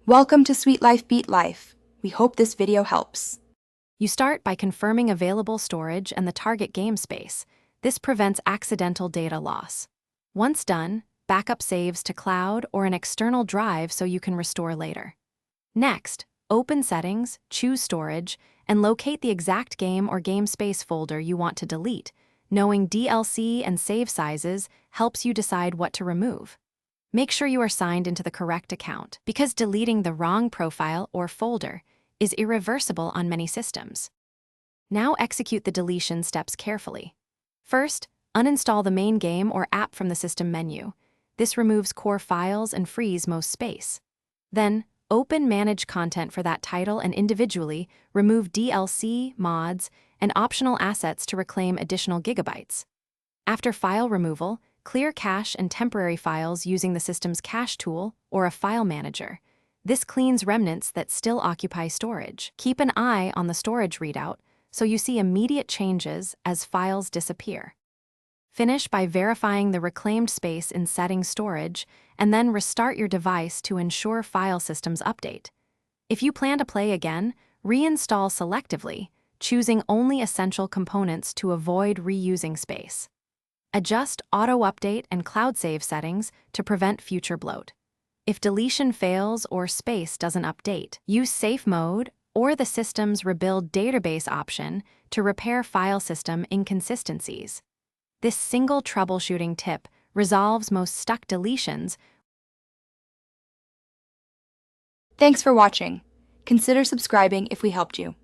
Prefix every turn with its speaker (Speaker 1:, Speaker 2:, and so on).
Speaker 1: Welcome to Sweet Life Beat Life. We hope this video helps.
Speaker 2: You start by confirming available storage and the target game space. This prevents accidental data loss. Once done, backup saves to cloud or an external drive so you can restore later. Next, open Settings, choose Storage, and locate the exact game or game space folder you want to delete. Knowing DLC and save sizes helps you decide what to remove. Make sure you are signed into the correct account, because deleting the wrong profile or folder is irreversible on many systems. Now execute the deletion steps carefully. First, uninstall the main game or app from the system menu. This removes core files and frees most space. Then, open Manage Content for that title and individually remove DLC, mods, and optional assets to reclaim additional gigabytes. After file removal, clear cache and temporary files using the system's cache tool or a file manager. This cleans remnants that still occupy storage. Keep an eye on the storage readout so you see immediate changes as files disappear. Finish by verifying the reclaimed space in Settings Storage and then restart your device to ensure file systems update. If you plan to play again, reinstall selectively, choosing only essential components to avoid reusing space. Adjust auto-update and cloud save settings to prevent future bloat. If deletion fails or space doesn't update, use safe mode or the system's rebuild database option to repair file system inconsistencies. This single troubleshooting tip resolves most stuck deletions.
Speaker 1: Thanks for watching. Consider subscribing if we helped you.